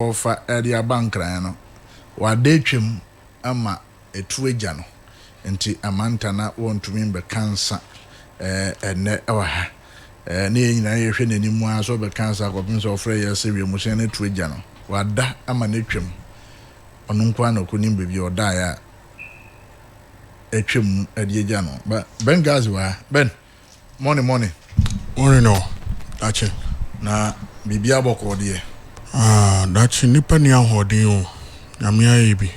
akɔfa area bankran no wade twem ama etu agya no nti amanta na wontumi mbe kansa enne ewa ha ne nyina yehwe nanim a so be kansa akɔpem so ofre yɛ we mu hyɛn etu agya no wada ama ne twem ɔno nkwa na okonim bebi oda ya etwem ade agya no ba Ben Gazi wa Ben morning no ache na bibia bɔkɔ de dachi nipa ni ahoden o nyame ayebi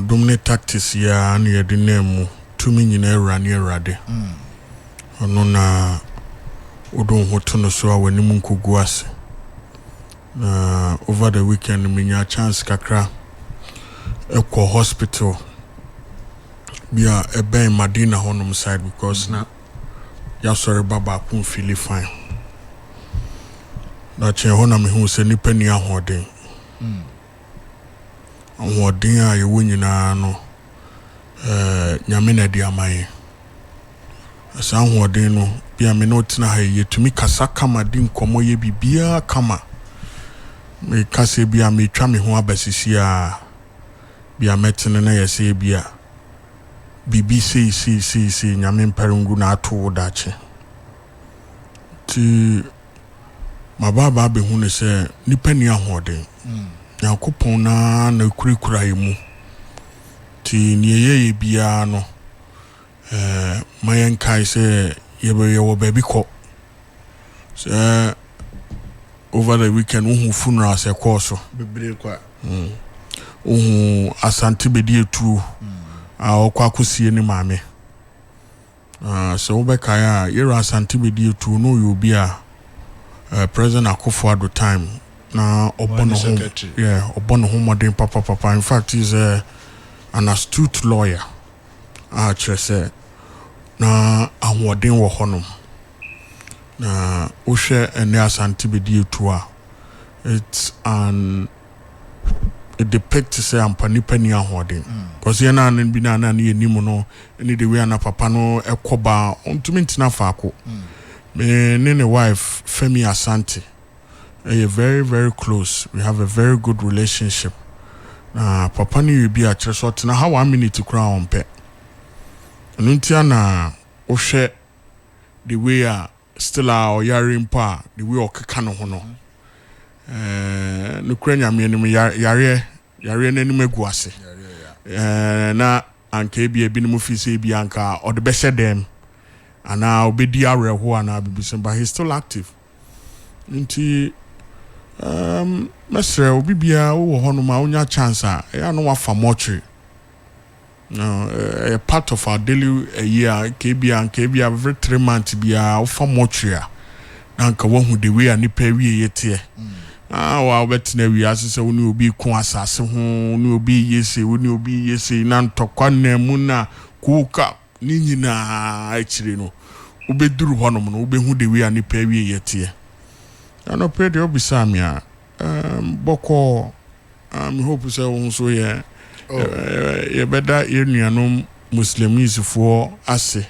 domne tactics ya na yɛde nemu tumi nyina awurade ɔno na odon hoto no so a wanimu nkogu ase over the weekend menya chance kakra ekɔ hospital bia eben Madina honum side because na ya sorry baba kun feel fine na che hona me hu se nipa ni ahoden ahoden a ye wonyina no nyame na di amaye asa ahoden no bia me no tina ha ye tumi kasa kama di nkomo ye bibia kama me kase bia me twa me ho abasisi a bia metene na ye se bia BBC si nyame mparungu na ato dache ti mababa be hu ne se nipa ni ahoden yakopon na kurikura yimu ti ni ye bia no mayen kai se ye wo baby ko se over the weekend who funeral se course bebre kwa asante bedi etu okwa kusie ni maame so obeka ya yero asante bedi etu no you be a President Akufo-Addo time na obono home obono home modern papa in fact he's an astute lawyer say na ahoden wo honom na ohwe ene asante bedi etu a it depicts say ampanipa ni ahoden because ye na bi na ye nimu no any the way na papa no ekoba ontumi ntina faako me ne wife Femi Asante very very close. We have a very good relationship. Papa ni you be a church na how 1 minute to crown on pet. Nuntia na ohwe the way still our yarin pa the way okeka no ho no. No kranya me ni yare na ni maguase. Na anka bi no fi se bi anka or the best them. And now obedi areho ana bibisen but he's still active. Nti mesre obi bia wo hono ma onya chance ya no wa famotry. No a part of our daily year kebia every 3 months bia wo famotry a nanka wo hu the way ani pa wie yete wa betina wi asese wo ni obi ku asase ho ni obi yese wo ni obi yese na ntokwa na mu na kuka ni nyina akire no ubeduru honom no ubehu de wi ani pa wi yete ano pe de obisa me a boko me hope say won so ye beda yenuanom muslims for ase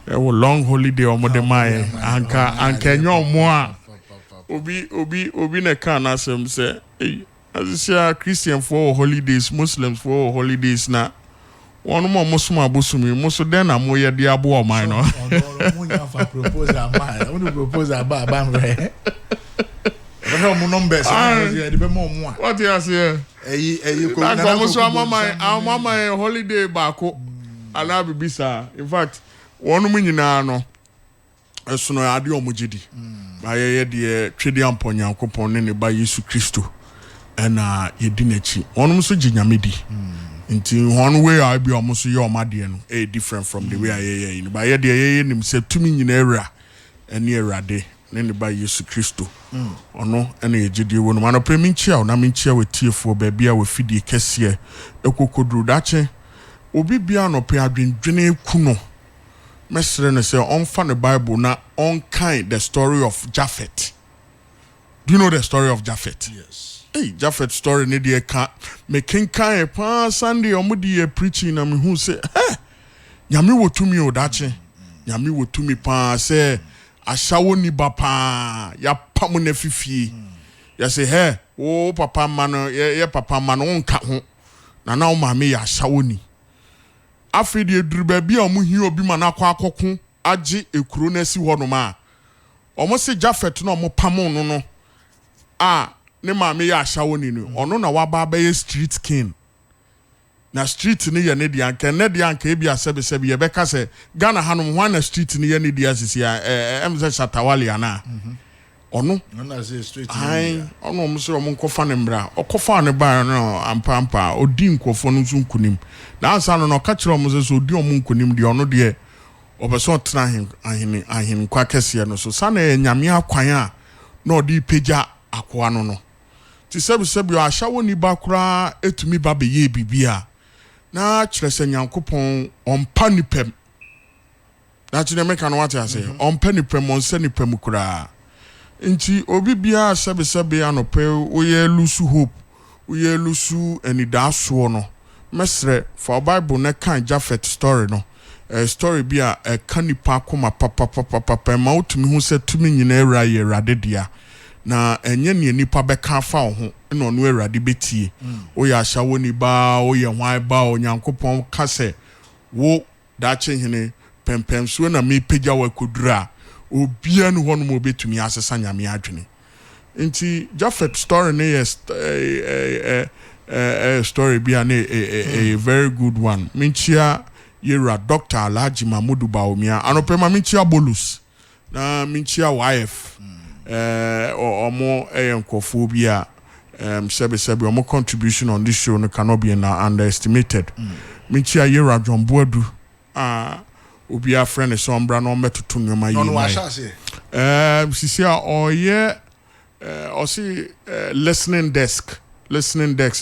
e wo long holiday omode mai anka nyomo a obi na kan asem say as Christian for holidays Muslims for holidays na one more Muslim abusumi muso den na mo ye de abo o man no mo nya fa proposal man we proposal ba mre we no mo numbers e de be mo mo what you say eyi ko na muso amama holiday baako ala bibisa in fact one mo nyina no esono ade o mo gidi ba ye de twede amponya kopon ne ba Yesu Kristo na yedi nachi one so ginyamedi nti one way I be almost your madie no different from the way I in ba ye de nim se tumi nyina era ene erade ne ba Yesu Kristo ono ene yegidi wo no ma no premi nchia na me nchia wetiefo ba bia we fidie kese ekokodru dache obi bia no pe adwendwene ku no mesre no say on fa the Bible na on kind the story of Japhet. Do you know the story of Japhet? Yes. Hey, Japhet story ne de ka me kenkan pa Sunday omudi preaching na me hu say nyame wotumi o dache nyame wotumi pa say ashawo ni ba pa ya pam na fifie ya say wo papa ma no ye papa ma no nka ho na wo maame ya shawoni afi de duru ba bi a mo hi obi ma na akoko age ekuro na si ho no ma omo se Japheth no omo pamo no no ne maame ya shawoni no ono na waba ba ye street king na street ni ye ne dia nka ebi asebe ye beka se Ghana hanom ho na street ni ye ne dia sisi emze Shatawale ana ono na say street ni ono mo se omo nkofa ne mbra okofa ne ba no ampa odi nkofo no nso nkunim na ansa no ka kire omo se odi omo nkunim de ono de obeso tena ahin kwa kese no so sana nyame akwan a na odi peja akwa no ti sebi Ashawoni ba kura etumi ba be ye bibia na kyerese Nyankopon ompa nipem na kyerɛ meka no wate ase ompa nipem onse nipem kura nti obi bia sebi anope oye lusu hope oye lusu enidaso no mesre for Bible na kan Japheth story no story bia kanipa koma papa ma utumi hu se tumi nyina era ye radedia na enye ne nipa beka fa ho na ono Awurade betie o ya Ashawoni ba o ye hwan ba o Nyankopɔn ka se wo da hene pempem so na me pagya wa kodura obia no hono mo betumi asesa nyame adwene nti Japheth story ne yes story bia ne a very good one minchia yera Dr. Alhaji Mahmudu Bawumia anopema minchia Bolus na minchia YF omo enkofo bia sebe omo contribution on this show no cannot be underestimated minchia yera John Boadu obi a friend so ombra no metoto nyoma yi no wa shase sisia oye osi listening desk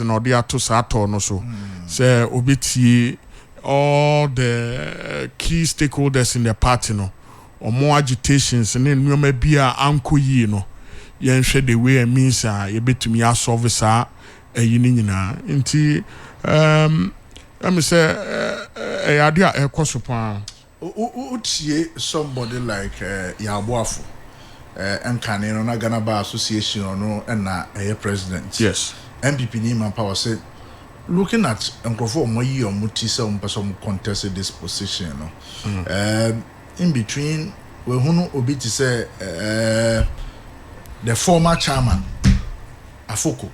no dia to sato no so say obetie all the key stakeholders in the party no or more agitations and then nyoma bia anko yi no yen hwe the way it means ye betumi asolve sa eyini nyina nti am say ade a ekoso pa utie somebody like Yaboafo Nkane no na Ghana Bar Association no na president yes MPP ni man power say looking at Nkrofo Omoyi Omuti say person contested this position no in between we hunu obi ti say the former chairman Afoko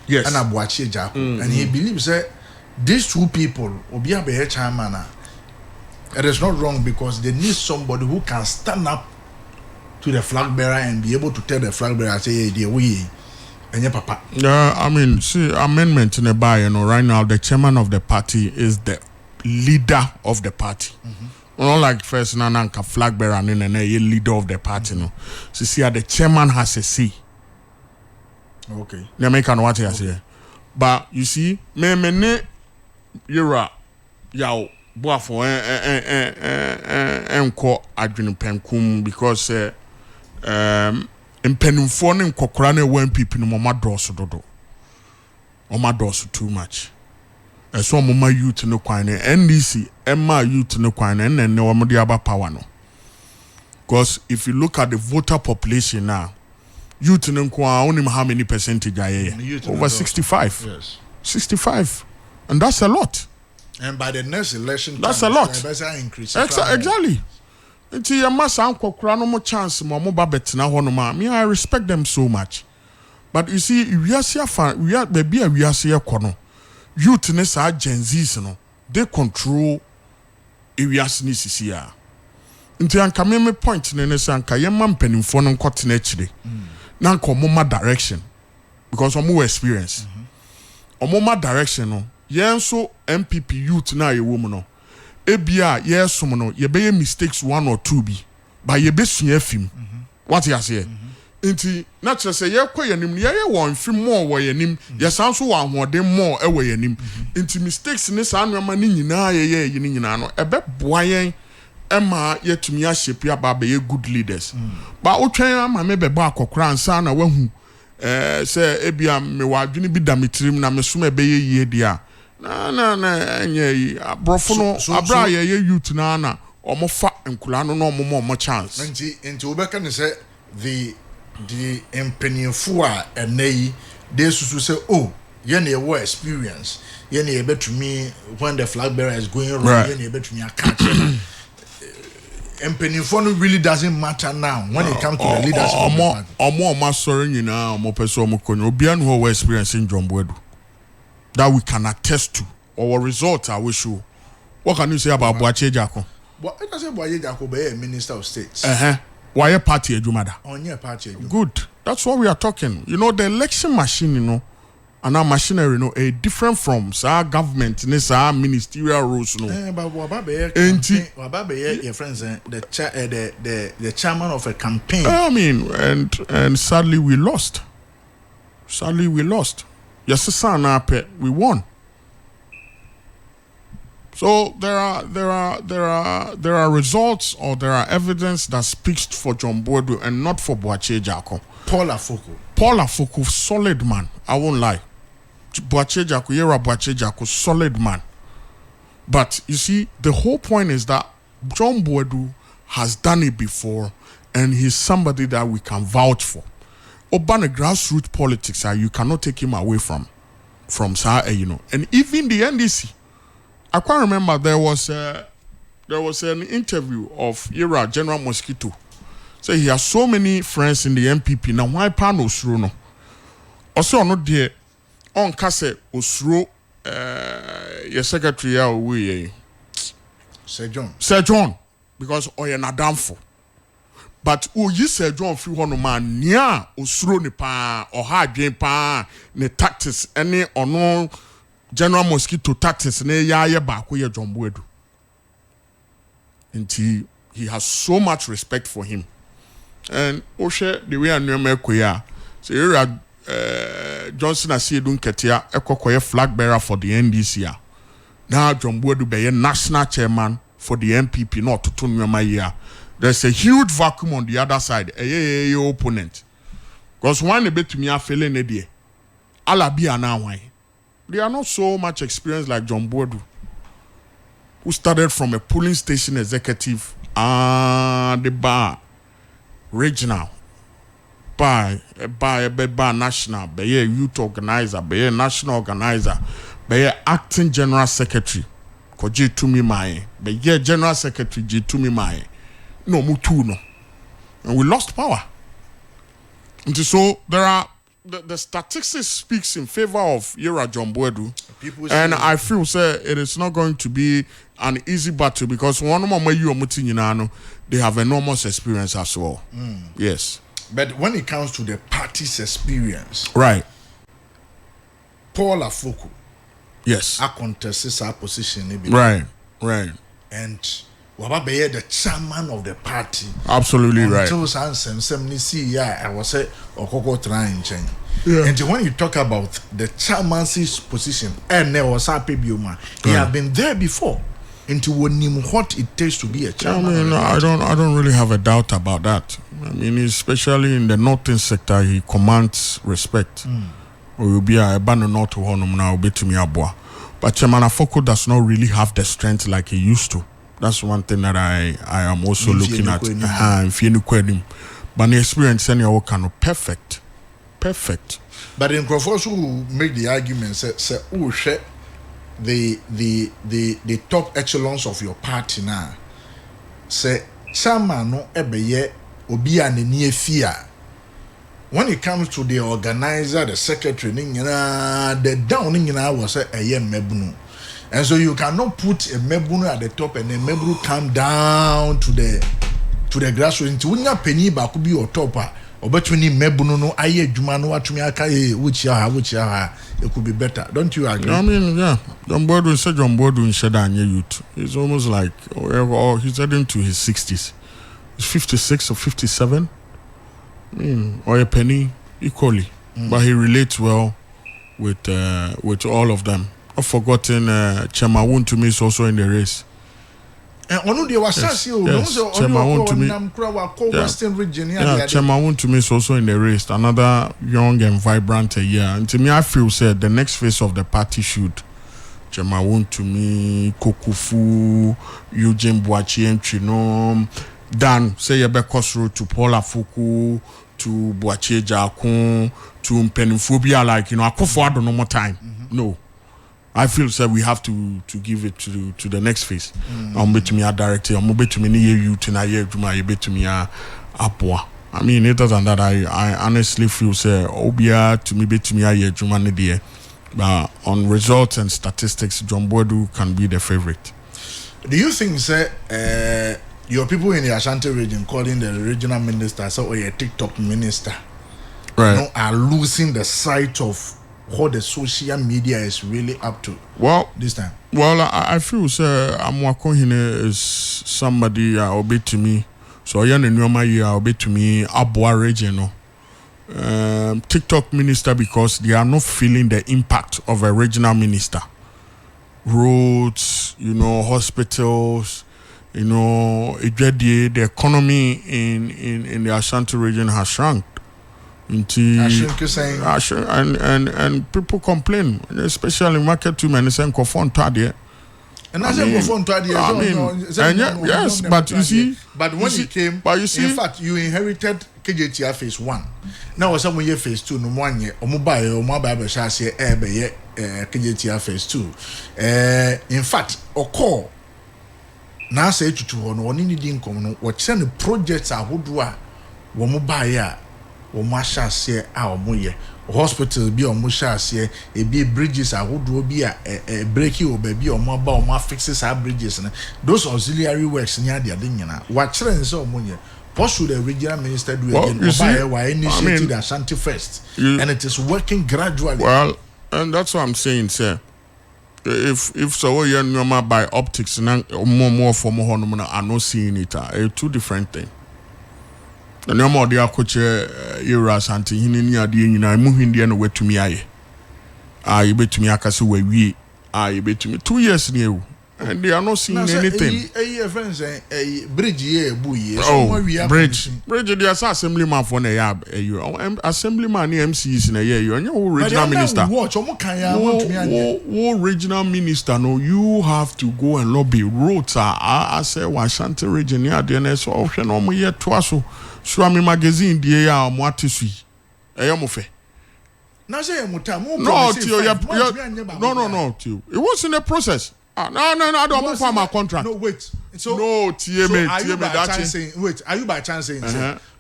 yes and Abuachi Ejako and he believes that these two people obi abe chairman it is not wrong because they need somebody who can stand up to the flag bearer and be able to tell the flag bearer say hey dear we and your papa. I mean, see, amendment in the bar, you know, right now the chairman of the party is the leader of the party. Not like first Nananka flag bearer and then a leader of the party, no. So see, the chairman has a say. Okay. They make an what I say. But you see, me you're yaw boafo enko adwene penkum because mpenimfo ne nkokora na wan pipi no mama dross dodo mama dross too much eso mama youth no kwan ne NDC emma youth no kwan ne ne wo de aba power no because if you look at the voter population now youth no kwan only how many percentage are over 65 yes 65 and that's a lot. And by the next election, that's a lot. Exactly. Until your mass uncle no more chance, more betina honoma. Me, I respect them so much. But you see, we are baby, we are see a corner. Youthness are Gen Z's, no. They control areas nisisia. Until I come me point in the sanka, your man penning for non cotton actually. Nanko moma direction. Because of more experience. Or more direction, no. Yen so MPP youth na ye woman no ebia ye som no ye be mistakes one or two bi but ye be sua fim what you say nti na chere say ye kwayanim ye won fim more wo yanim ye san so wa hoden more e wo yanim nti mistakes ne sa anoma ni nyina ye ni nyina no ebe boa yen ema ye tumi a shape ya ba be ye good leaders but otwen ama me be ba akokora ansa na wahu say ebia me wadwene bi da metrim na me so me be ye dia na enye abrofo no abra ye youth na omofa nkula no no omo chance nti obeka ne say the empenifo a enei they should say, oh, you need experience. You need to me when the flag bearer is going wrong. You need to me a catch. And Penifonu really doesn't matter now when it comes to the leadership of the party. More sorry, you know, more person, more Obian who experiencing John Boadu that we can attest to. Our results are we sure. What can you say about Boakye Jackson? But it doesn't Boakye Jackson be a minister of state. Why a party, Ejumada? On your party, good. That's what we are talking. You know, the election machine, you know, and our machinery, you know, a different from our government, our ministerial rules, you know. But Wababe, your friends, the chairman of a campaign. I mean, and sadly we lost. Yes, son, we won. So there are results or there are evidence that speaks for John Boadu and not for Boakye Jackson. Paul Afoko, solid man. I won't lie. Boakye Jackson, solid man. But you see, the whole point is that John Boadu has done it before, and he's somebody that we can vouch for. Obana grassroots politics, you cannot take him away from you know. And even the NDC. I can't remember there was an interview of Ira General Mosquito. So he has so many friends in the MPP. Now why pan Osro no? Also not there on Kase Osro your secretary we Sir John because oye na damfo. But you Sir John free one man nia Osro ni pa or ha adwen pa ne tactics any or no General Mosquito tactics ne ya baako ye John Boadu. And he has so much respect for him. And Oshe the way I know Mekoya. So here Johnson Asiedu Nketia ekokoye flag bearer for the NDC. Now John Boadu be national chairman for the MPP not to Tunwema year. There's a huge vacuum on the other side. A opponent. Because one a bit to me a feeling idea. Alabi anawai. They are not so much experienced like John Boadu, who started from a polling station executive and the bar regional, by national, by a youth organizer, by a national organizer, by a acting general secretary, ko J2 Mai, by a general secretary J2 Mai, no mutuno, and we lost power. And so there are. The statistics speaks in favor of Ira John Boadu, and I feel it is not going to be an easy battle because one of my they have enormous experience as well. Yes, but when it comes to the party's experience, right? Paul Afoko, yes, a contested our position, right, and Wababe the chairman of the party. Absolutely right. Until I was say Okoko trying change. And when you talk about the chairman's position, and there was a Bioma, he had been there before. Into what it takes to be a chairman. I don't really have a doubt about that. I mean, especially in the northern sector, he commands respect. Or you'll be a banner not to honor now, be to me abwa. But Chairman Afoko does not really have the strength like he used to. That's one thing that I am also looking at. But the experience any other kind of perfect. But in Crawford who make the argument say oh shit the top echelons of your party now say chairman no ebeye obi anani afia. When it comes to the organizer, the secretary, the down was a mebunu. And so you cannot put a mebunu at the top and a mebunu come down to the grassroots. When you penny back could be your topper or between mebunu no aye jumano atumi aka which it could be better. Don't you agree? I mean, yeah. John Boadu in Shedanya youth. It's almost like he's heading to his 60s. He's 56 or 57. Or a penny equally. But he relates well with all of them. I've forgotten Chemawun to me is also in the race. And Chemawun to me is also in the race. Another young and vibrant year. And to me, I feel said the next phase of the party should Chemawun to me, Kokufu, Eugene Boakye Ntrinom, Dan say Yebe Kosro to Paul Afoko, to to Boachie Jakun, to Mpenifobia, like, Akufo-Addo no more time. No. I feel that we have to give it to the next phase. I'm bet to me a director, I'm bet to me youth in a year, you bet to me a Apua. I mean, other than that, I honestly feel say Obia to me bet to me a year, Jumani. But on results and statistics, John Boadu can be the favorite. Do you think, sir, your people in the Ashanti region calling the regional minister or a TikTok minister, right, are losing the sight of what the social media is really up to? Well, this time. Well, I feel sir, Amwakohine is somebody obey to me. So I obey to me Abua region. TikTok minister because they are not feeling the impact of a regional minister. Roads, hospitals, the economy in the Ashanti region has shrunk. And people complain, especially market women saying confront there. And I said, yes, but you see, but when you came, in fact, you inherited KJTR phase 1. Now, some year phase 2, no 1 year, or mobile chassis, KJTR phase 2. In fact, or call now say to one in the income, what send the projects are who do a mobile or masha say our moye. Hospitals be on Mushas, a be bridges, I would be a breaky or baby or mobile or fixes our bridges. Those auxiliary works near the Adina. What trends so money? What should the regional minister do again? Why initiated Ashanti first? And it is working gradually. Well, and that's what I'm saying, sir. If so, you're normal by optics and more for more, I'm not seeing it. Two different things. The name of the Akoche era Santi Hinia Dina Muhindian way to me. I bet to me Akasu we I bet to me 2 years new and they are not seeing anything. A friends a bridge ye buoy. Oh, bridge the assemblyman for a yab assemblyman MCs in a year. You are no regional minister. Watch regional minister. No, you have to go and lobby. Roads I say Ashanti region near the NS option on my year twice. Swami magazine die ya mwatisi eyamofe na say mutamu no tio no tio it was in a process no I don't move for my contract. No wait, so no tie me wait, are you by chance saying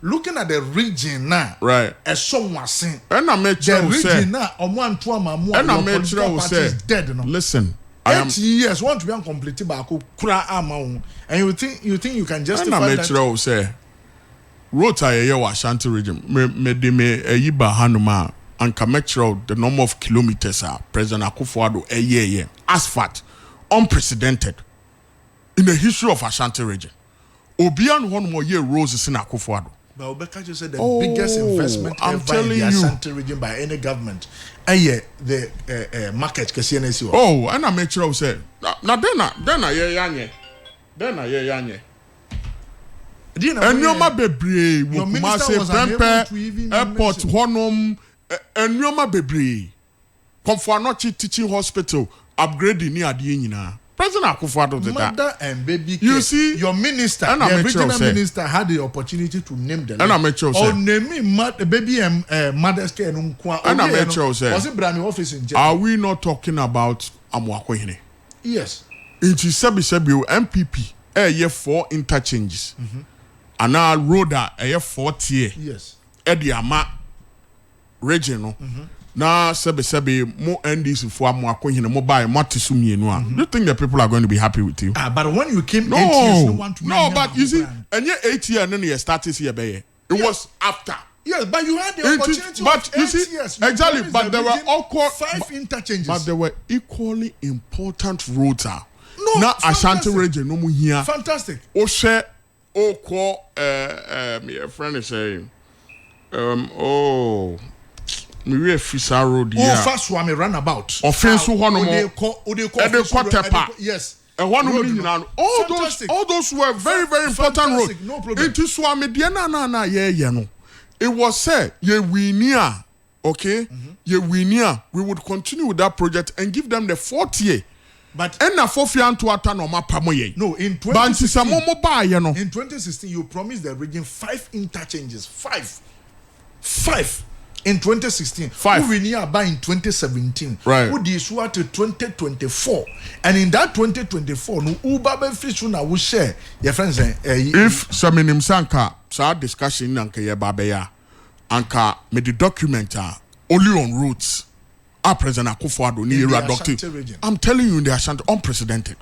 looking at the region now, right, as someone saying and I make sure the region now omo antoama mo and I make sure say dead no listen 8 years want to be uncompleted ba ko kura ama and you think you can justify that. And I make sure say Rota wa Ashanti region me yiba hanuma and can make sure the number of kilometers are President Akufo-Addo ye asphalt unprecedented in the history of Ashanti region. Obian one more year roses in Akufo-Addo. But Obeka just said the biggest investment ever in the Ashanti region by any government. The market KCNSU. Oh, and I make sure say now then and your ma bebre wokuma se pempe airport honum and your ma bebre come for not teaching hospital upgrading ni ade nyina President Akufo-Addo did that. Mother and baby you see your minister, the regional minister had the opportunity to name the and I make sure say name the baby and mother's care and I make sure say was it brand new office in are we not talking about Amwakohene? Yes, it is sebi MPP ye 4 interchanges. And now road a 40. Yes. Ediama regional. Now sebe more NDC for Amwakohene mo buy matisumi no. Do you think the people are going to be happy with you? But when you came 8 years, no one to but you see, and yeah 8 years and then you started here by it was after. Yes, but you had the opportunity. But you see, years. exactly. But there were all 5 interchanges. But there were equally important roads. No, Ashanti region no more here. Fantastic. Oshe. Call my friend is saying me Fisa road here. Fast one runabout. Offense one more. Yes. And one all those were very very important roads. No problem. It is Swami Diana no. It was said ye winia, okay? Ye winia. We would continue with that project and give them the 4th year. But no, in 2016, you promised the region 5 interchanges. 5. 5 in 2016. 5. Who we near in 2017. Right. Who this to 2024. And in that 2024, no Uber be free soon. I will share your friends. If some in Sanka, so discussion anka ye babeya, anka me the document only on routes. Our President Akufo-Addo ni era doctor. I'm telling you, in the Ashanti, unprecedented.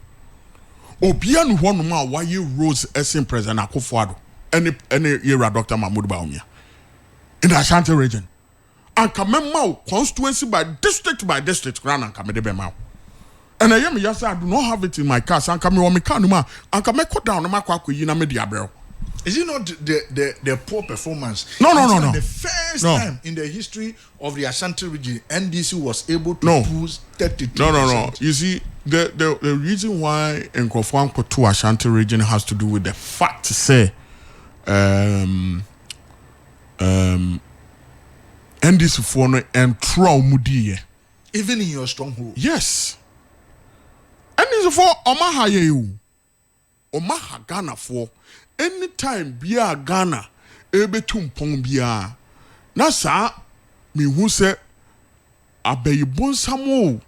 Obia no one ma why you rose as in President Akufo-Addo any era Dr. Mahmoud Bawumia in the Ashanti region. And come constituency by district, grand and come de bema. And I am yes, I do not have it in my car. And come on me car no and come go down no ma kwa yina me diabro. Is it not the poor performance? No. The first time in the history of the Ashanti region, NDC was able to push 32%. No. You see, the reason why Nkrofo to Ashanti region has to do with the fact to say, NDC for no and traumudie. Even in your stronghold. Yes. NDC for Omaha you. Omaha Ghana for. Anytime bia Ghana ebetum pon bia na sa me hu se abeyibonsamo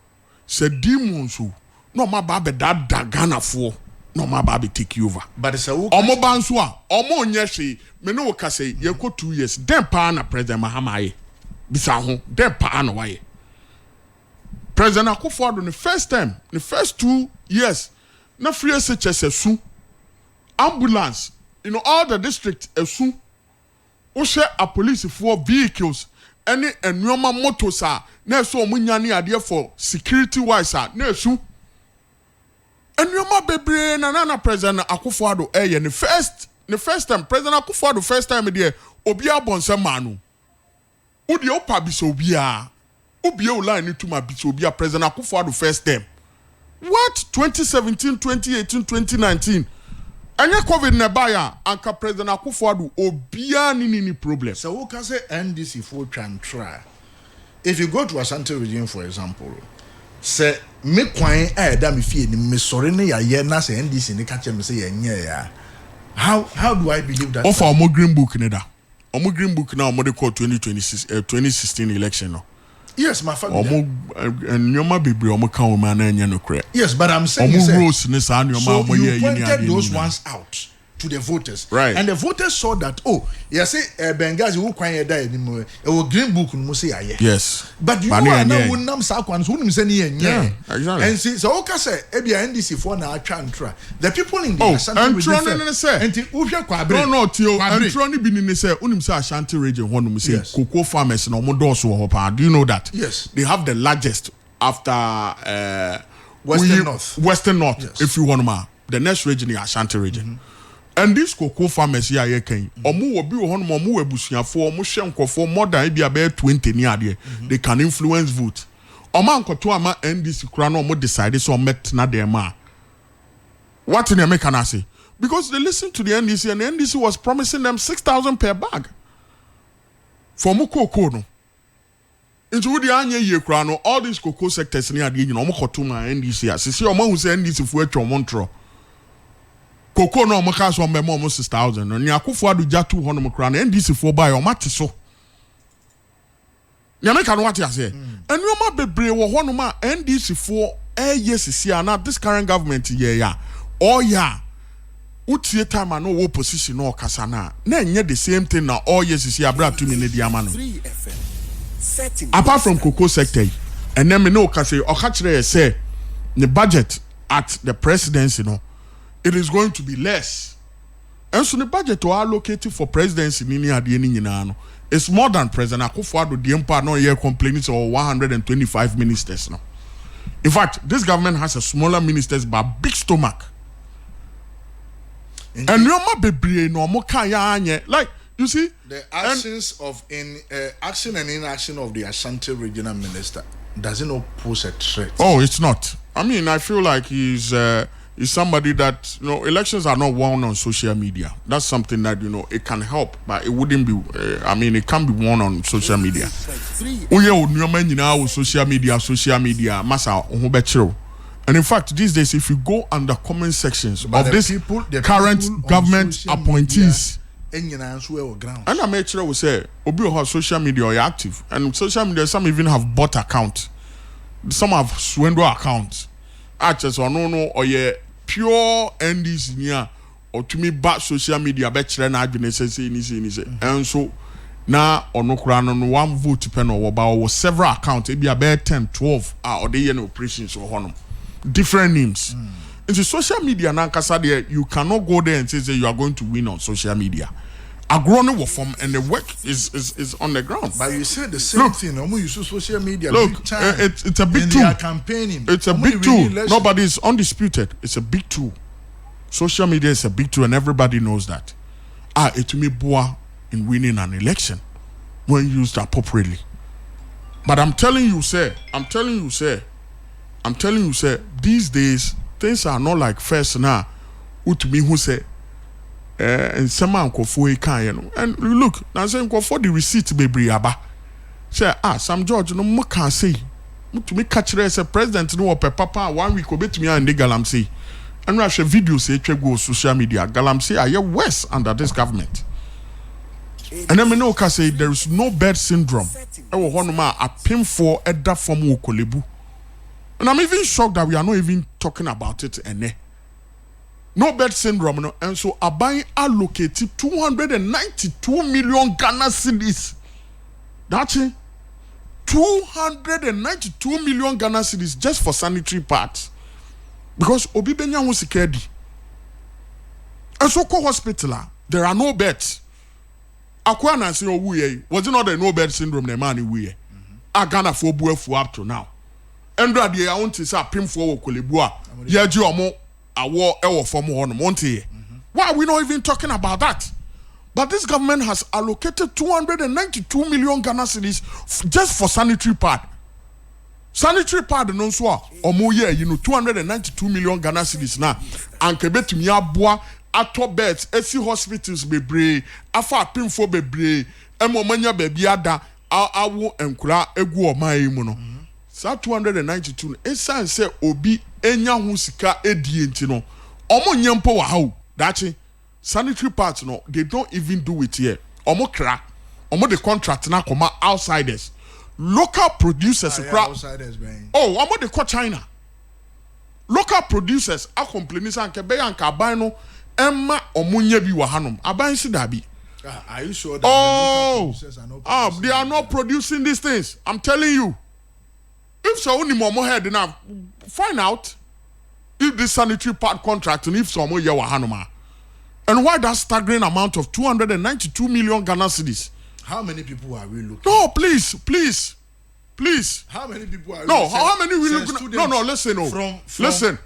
se demons no ma ba be da Ghana for no ma ba be take over but it's a omo banso a omo onye hwe me no ka say ye ko 2 years den pa na President Mahama ye bisa ho den pa na waye President Akufo-Addo the first time the first 2 years na free SHS su ambulance all the district esu o share a police for vehicles any enuoma motors na so omunya ne ade for security wise na esu enuoma bebre na President Akufo-Addo the first time President Akufo-Addo first time there obi abonse manu wo de opa bi so bia obi e line to ma bi so bia President Akufo-Addo first time what 2017 2018 2019 Anya COVID nebaya anka President Akufo-Addo obia ni problem. So who can say NDC for can try? If you go to Ashanti region for example, say me kwan da me fie ni me sore ne ya ye na say NDC ni ka chem say ye nye ya. How do I believe that? Of our green book ne da. Omo green book na omo de call 2016 election no. Yes, my family. Nyoma bebre omo kan o ma na enya no kre. Yes, but I'm saying so you pointed those ones out to the voters. Right. And the voters saw that, say Benghazi who kwan da anymore. E green book no say aye. Yes. But you know na wonam sa kwan so wonum say ne enya. Exactly. And see so okay say e be NDC for na atwa ntra. The people in the Ashanti region. Enti uhwe kwabre. No tio. Antro ni bi ni say unim say Ashanti region honum say cocoa farmers na omo doso ho pa. Do you know that? Yes. They have the largest after Western North. Yes. If you want ma. The next region is Ashanti region. Mm-hmm. And these cocoa farmers here can omu will be on momu ebusiafo omu shenkofo more than be about 20 near there. They can influence vote. Oma nkoto ama NDC kura no omu decide so met na dem ma. What in America can I say? Because they listened to the NDC and the NDC was promising them 6,000 per bag. For mu cocoa no. Into the anya ye kura no all these cocoa sectors near the omu koto ma NDC as see omu who say NDC for etwa montro. Cocoa no maka so mbemo almost 6,000 no ni Akufo-Addo jatu hono mkra na NDC for buy o mate so ni America no what you say enuoma bebre wo hono ma NDC for sisi na this current government ya utie time na wo position no kasa na enye the same thing na all sisi abra to me ne dia ma no apart from cocoa sector and then me no kase o ka kire say the budget at the presidency no it is going to be less. And so the budget to allocate for presidency it's more than President Akufo-Addo the empire no year complaining of 125 ministers now. In fact, this government has a smaller ministers but big stomach. Indeed. And like you see the actions action and inaction of the Ashanti regional minister doesn't pose a threat. Oh, it's not. I mean, I feel like he's somebody that, elections are not won on social media. That's something that, it can help, but it wouldn't be, it can be won on social media. Social media, and in fact, these days, if you go under comment sections of this current government appointees, enyina nso e ground and I make sure we say obi on social media or active, and social media some even have bot account, some have swindle account. Actors or no or ye pure NDs near or to me back social media better na adwene say and so na ono kura no one vote pen or about several accounts e be about 10 12 or the year operations or honum different names. Into social media na kasa there you cannot go there and say you are going to win on social media. Agrone will form and the work is on the ground. But you said the same thing. Omo use social media. Look, it's a big tool. They are campaigning. It's a big tool. Nobody is undisputed. It's a big tool. Social media is a big tool, and everybody knows that. It me boa in winning an election when used appropriately. But I'm telling you, sir. These days things are not like first now. To me, who say. And some unkofo can and look now saying for the receipt baby aba say Sam George no more can say to me catch as a president no papa 1 week obet me and the galamsey and rush a video say go social media galamsey are worse under this government and then me no can say there is no bed syndrome e wo hono ma apim for eda form okolebu and I'm even shocked that we are not even talking about it no bed syndrome, no, and so Abai allocated 292 million Ghana cedis. That's it. 292 million Ghana cedis just for sanitary parts. Because Obi Benya was security. And so hospital, there are no beds. Akwana say oh was it not the no bed syndrome the man we Ghana for buefu up to now. Endra de I want to say pim for okolebua. Yeji omo awo ewo form honum won't. Why are we not even talking about that? But this government has allocated 292 million Ghana cedis just for sanitary pad. Sanitary pad no so omo ye 292 million Ghana cedis na anke betumi aboa ato beds esi hospitals bebre afa pimfo bebre emo manya baby ada awo enkura egu oman yi mu no. Sa 292 esan se obi enya ho sika edie nti no omo nyempo wa ha o dachi sanitary parts no they don't even do it here omo kra omo the contract na koma outsiders local producers outsiders bang omo the call China local producers are complaining say anke be anka aban no emma omo nya bi wa hanom aban si da bi. Are you sure that the local producers are not producing they are not producing these things? I'm telling you. If so only more head now, find out if this sanitary part contract and if some more year hanoma. And why that staggering amount of 292 million Ghana cedis? How many people are we looking? No, please. How many people are no, how many we looking? No, listen, no. Listen.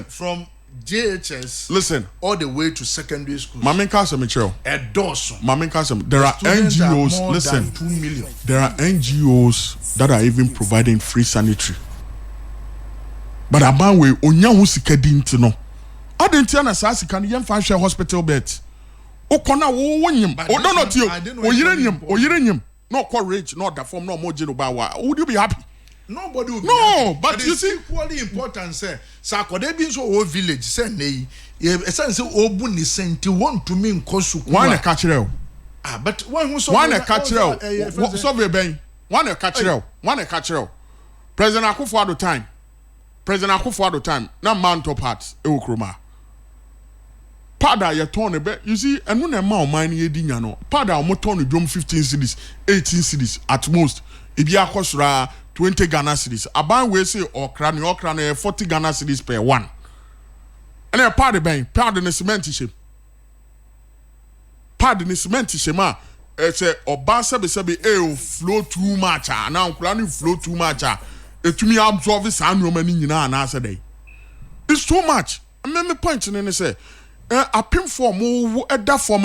From JHS listen all the way to secondary school. Mamin Kasem Michel. Mamin Kasem. There are NGOs. Listen. 2 million. There are NGOs that are even providing free sanitary. But about we onya hu sika di nti no. Adentia na sa sika no yemfa hwe hospital bed. Okona wo wonyim. No not you. Oyirenyim. No courage, not the form no more jeno ba wa. Would you be happy? Nobody will be happy. But you see equally important say sakode bin so o village say nei e say obu ni senti want to mean kosu ku. Why na catch you? But one who so why na catch you? So be ben. Why na catch you? President Akufo-Addo time. Na man top parts e wo kroma. Pada ye turn e be. You see enu na ma o man ye di nya no. Pada o mo turn drum 15 cities, 18 cities at most. E bi akosura 20 Ghana cedis. Aban we say okra no 40 Ghana cedis per one. And a part the cement ship. Part the cement ship ma. Say oba sebe flow too much now flow too much. To me absorb this annual money nyina na say day. It's too much. Me point in say a pin form that form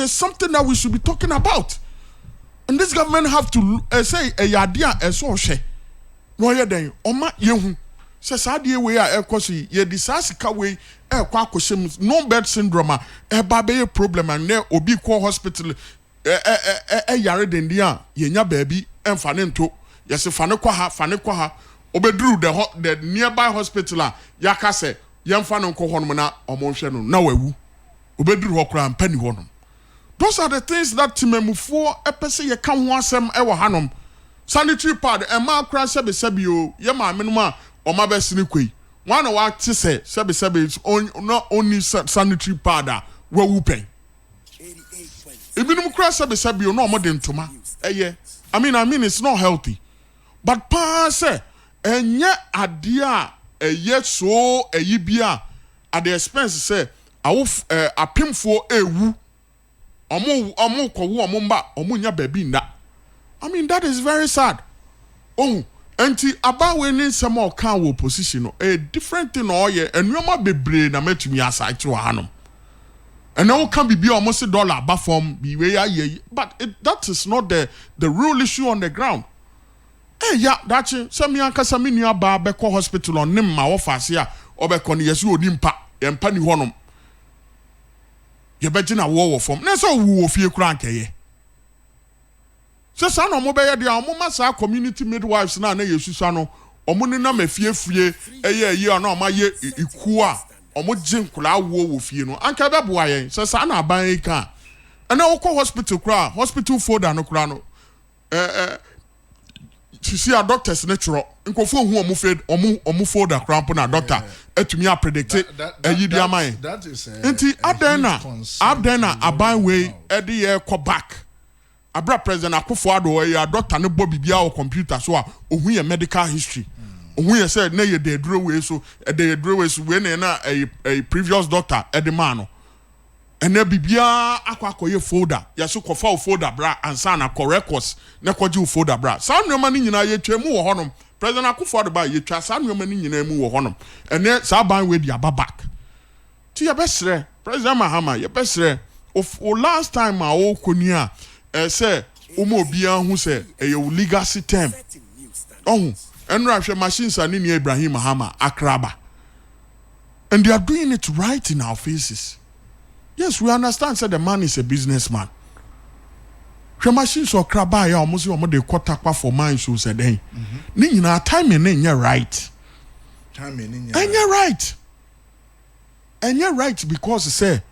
something that we should be talking about. And this government have to say a yadia a so she. No ya den oma yehu. Se sadie we a ekosi ye disasika we kwa kwoshem no bed syndrome e ba be problem and ne obi ko hospital yare den dia ye nya baabi emfa ne nto ye se fa ne kwa ha obeduru the nearby hospital yaka se yemfa no nko honom na omonhwe no na wawu obeduru ho kra mpani honom Those are the things that Timemufo epese ye kan ho asem e wo hanom. Sanitary pad e ma kra sebi o ye ma menuma o ma be sini kwei. One wa te say sebi it's not only sanitary pad we wupen. Ibinum kra sebi o no mo de ntoma. Eye. I mean it's not healthy. But pa say enye ade a eye so eyi bia at the expense say awuf apemfo ewu omo kowo omo mba omo nya baby nda. I mean that is very sad. Oh, enti abawe ni nsem o kan wo position no a different thing o ye enuoma bebre na metumi asite wa hanom. And now can be almost $1 back from be way, but that is not the real issue on the ground. Eh, yeah, that's it. Some young Casaminia bar beko hospital on Nim ma offers here or becon yesu nimpa and penny honum. You bet in a war from that's all woo of your crank, eh? So, son of Mobile, the Almomasa community midwives now, Susano, or Munina me fear free, a year, no, my year, Ikua. Omo jin kula wo fie no anka be boa yen se sa na ban ka ana wo ko hospital kra hospital folder no kra no see a doctors natural nkofo hu omo folder kra po na doctor atumi a predict ayidi aman that is enti adena aban we e de ye ko back abra president Akufo-Addo ya doctor ne bo bibia o computer so a ohu ye medical history. Who said, nay, they drew away so they drew away when a previous doctor at the man. And there be aqua folder, Yasuko folder bra, and sana correctors, Nakoju folder bra. Some no money in a chemu honum. President Akufo-Addo by you trust some no money in a move honum. And then Saban with your back. To your best, President Mahama, your best, of last time my old Konya, say, Umobia who said, a legacy term. Oh. And Russia machines are in Ibrahim Mahama, Akraba. And they are doing it right in our faces. Yes, we understand that the man is a businessman. The machines or Kraba, ya almost de quarter for mine, so said, hey, Nina, time in your right. And you're right. And you're right because, say,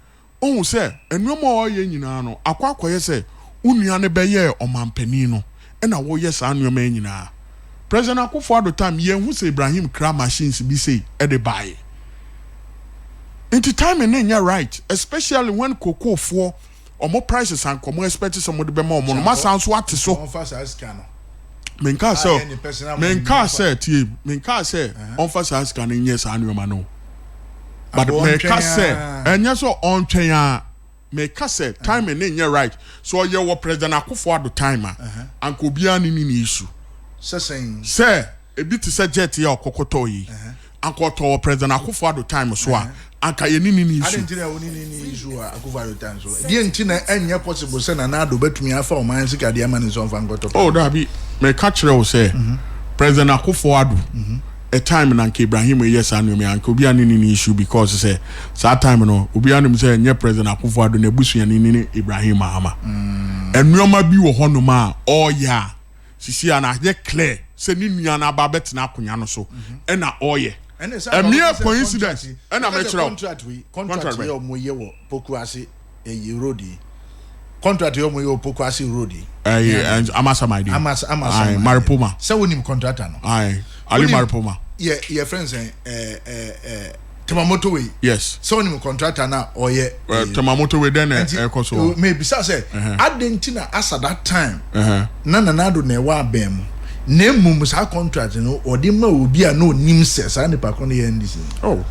oh, say, and no more, you know, Aqua, say, Uniane Baye or Mampenino, and I will yes, and your man. President Akufo-Addo time ye who say Ibrahim cra machines be say e dey buy. Into time and then you're right, especially when cocoa for or more prices and come expect somebody be more money. Ma sounds what so. Menka say on fast as can yes and you know. But menka say and yes so on train menka say time and then you're right. So you were President Akufo-Addo timer and could be an issue. Say a bit to say jet ya kokoto yi ankoto President Akufo-Addo time so anka ye nini issue. I didn't know nini issue Akufo-Addo time so the ntina enye possible say na do betumi afa o man sika de man so fan goto. Oh that be me catch you say President Akufo-Addo a time na nke Ibrahim yes anu me anka obi nini issue because say that time no obi anu say enye President Akufo-Addo na busu nini Ibrahim Mahama enuoma bi wo hono ma oh yeah Sisi ana ye clear say ni nua na ba bet na akonya no so e na oye a mere coincidence e na metro contract we o moye wo Pokuase e road contract we o moye wo Pokuase road and amasa my dear amasa Maripoma say wonim contractor no Ali Maripoma your friends Temamoto way yes so wonim contractor na oye Temamoto way then ekoso maybe say adentina as at that time na do na wa bem na mum sa contract no odi ma obi a no nim se sa ne pa kono ye ndisi oh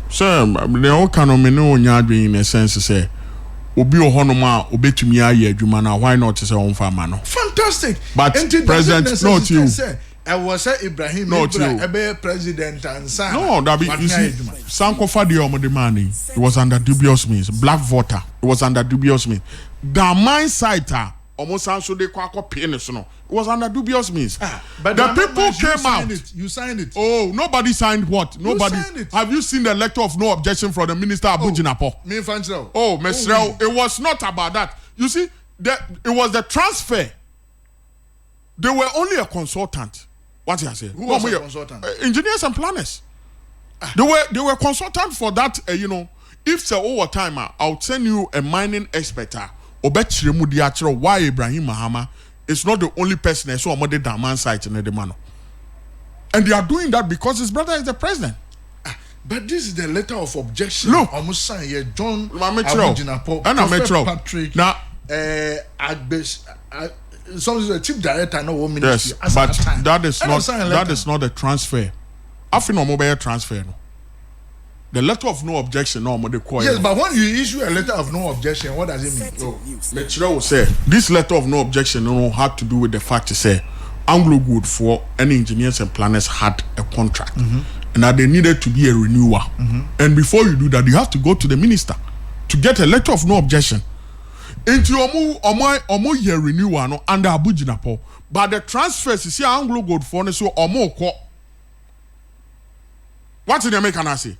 so the all can me no nya adwen in a sense say obi ohonom a obetumi aye adwuma na why not say on farmer no fantastic but president not you I was Ibrahim president and son. No, that be you see Sankofa the money. It was under dubious means. Black voter. It was under dubious means. The mine site almost so they copy no. It was under dubious means. But the people came out. You signed it. Oh, nobody signed what? Nobody. Have you seen the letter of no objection from the minister Abu Jinapo? Me Fanchel. Oh, Mesrel. It was not about that. You see, it was the transfer. They were only a consultant. What you say? Who was a consultant? Engineers and planners. They were consultant for that. You know, if it's over time, I'll send you a mining expert. obechire mu di achiro why Ibrahim Mahama is not the only person I saw on the Daman site in the man. And they are doing that because his brother is the president. But this is the letter of objection. Look, almost saying John Abujinapo, Patrick. Now, some the chief director no one ministry. Yes, but that is not a transfer. I think no mobile transfer. No. The letter of no objection, no more the call. Yes, but when you issue a letter of no objection, what does it mean? Lecturer will say this letter of no objection no had to do with the fact to say Anglo Good for any engineers and planners had a contract, and that there needed to be a renewal. And before you do that, you have to go to the minister to get a letter of no objection. Into omo year renewal no under Abujinapo, but the transfers you see Anglo Good for so omo ko. What did they make an say?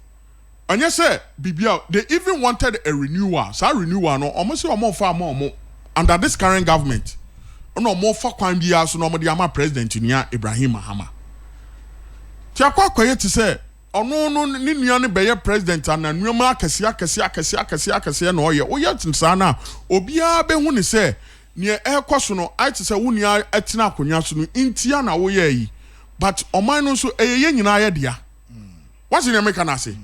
And you say, Bibia, they even wanted a renewal. So renewal no almost more under this current government. No more for crime be so no more president in Ibrahim Mahama. Tiakwa quiet to say, oh no ni nuane be president and nneoma akese no ye. O yet nsana obia be hu ni say ne ekoso no I to say wunia atina akonya so no intia na wo ye yi. But oman no so eyeye nyina ye dia. What's in America na say?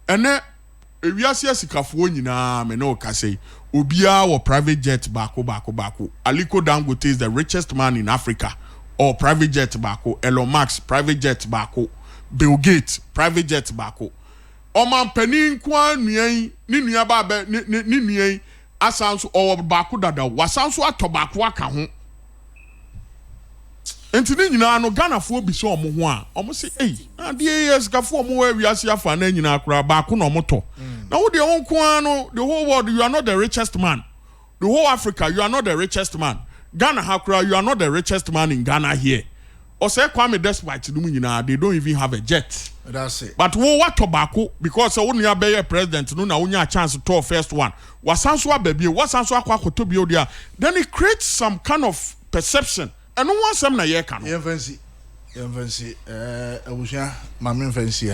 Ene ewiase asikafuo nyina me no ka say obia wo private jet bako. Aliko Dangote is the richest man in Africa. Or private jet bako. Elon Musk private jet bako. Bill Gates private jet bako. Oman penin kwa nuan ni nua ba be ni nuan asanso or bako dada wasanso atobako aka ho. Enti ni nyina no Ghana fo bi so omo ho a omo se ade yes gafo omo wa wiase afa na nyina akura baako na omo to na wo de won ko no the whole world you are not the richest man, the whole Africa you are not the richest man, Ghana hakura you are not the richest man in Ghana here or say Kwame despite no nyina they don't even have a jet. That's it. But wo what tobacco because wo nua be president no na wo nya chance to first one wasanso ababie wasanso akwakoto bi odia then it creates some kind of perception. And no one some na ye can. Ye fancy. Abusha, my fancy.